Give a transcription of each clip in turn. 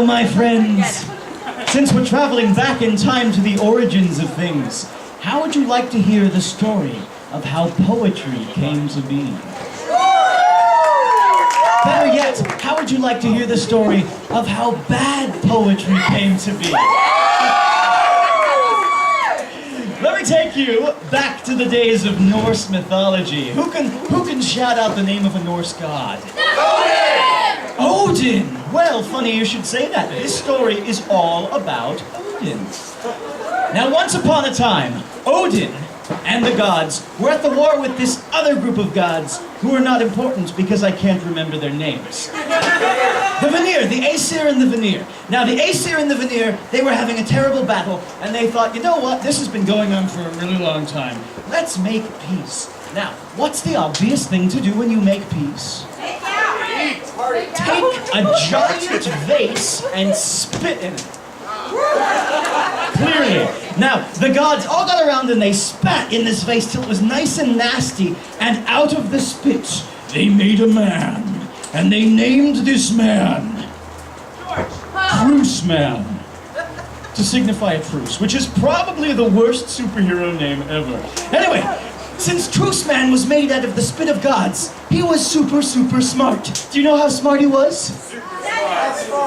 my friends, since we're traveling back in time to the origins of things, how would you like to hear the story of how poetry came to be? Better yet, how would you like to hear the story of how bad poetry came to be? Let me take you back to the days of Norse mythology. Who can shout out the name of a Norse god? Odin! Odin! Well, funny you should say that. This story is all about Odin. Now, once upon a time, Odin and the gods were at the war with this other group of gods who are not important because I can't remember their names. The Vanir, the Aesir and the Vanir. Now, the Aesir and the Vanir, they were having a terrible battle, and they thought, you know what, this has been going on for a really long time. Let's make peace. Now, what's the obvious thing to do when you make peace? Take a giant vase and spit in it. Clearly. Now, the gods all got around and they spat in this vase till it was nice and nasty, and out of the spit, they made a man. And they named this man Truce Man, to signify a truce, which is probably the worst superhero name ever. Anyway, since Truce Man was made out of the spit of gods, he was super smart. Do you know how smart he was?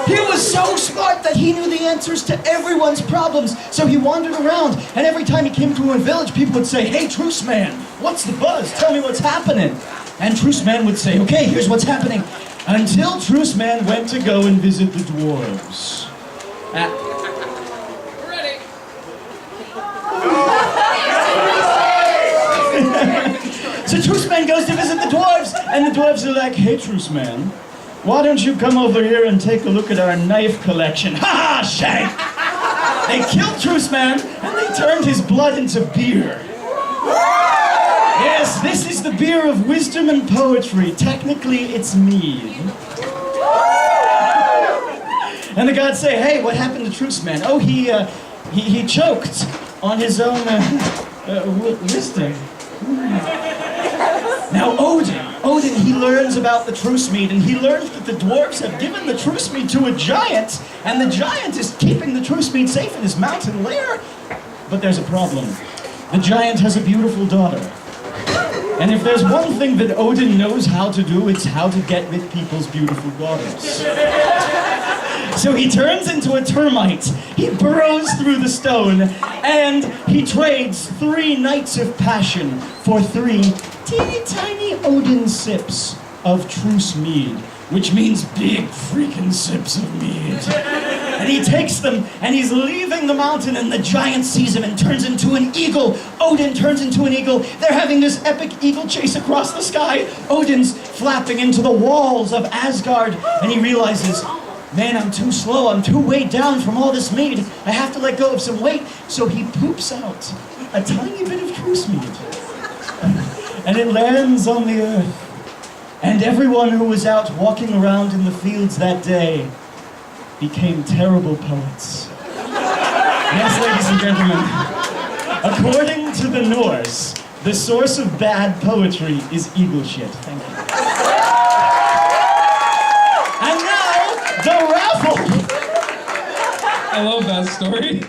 He was so smart that he knew the answers to everyone's problems, so he wandered around, and every time he came to a village, people would say, "Hey, Truce Man, what's the buzz? Tell me what's happening." And Truce Man would say, "Okay, here's what's happening." Until Truce Man went to go and visit the dwarves. Ready. So Truce Man goes to visit the dwarves, and the dwarves are like, "Hey, Truce Man, why don't you come over here and take a look at our knife collection?" Ha ha, shank! They killed Truce Man, and they turned his blood into beer. Yes, this is the beer of wisdom and poetry. Technically, it's mead. And the gods say, "Hey, what happened to Truce Man?" "Oh, he choked on his own wisdom." Now Odin, he learns about the truce mead, and he learns that the dwarves have given the truce mead to a giant, and the giant is keeping the truce mead safe in his mountain lair. But there's a problem. The giant has a beautiful daughter. And if there's one thing that Odin knows how to do, it's how to get with people's beautiful daughters. So he turns into a termite, he burrows through the stone, and he trades 3 nights of passion for 3 teeny tiny Odin sips of truce mead, which means big freaking sips of mead. And he takes them, and he's leaving the mountain, and the giant sees him and turns into an eagle. Odin turns into an eagle. They're having this epic eagle chase across the sky. Odin's flapping into the walls of Asgard, and he realizes, man, I'm too slow, I'm too weighed down from all this mead. I have to let go of some weight. So he poops out a tiny bit of truce mead. And it lands on the earth. And everyone who was out walking around in the fields that day became terrible poets. Yes, ladies and gentlemen, according to the Norse, the source of bad poetry is eagle shit. Thank you. And now, the raffle! I love that story.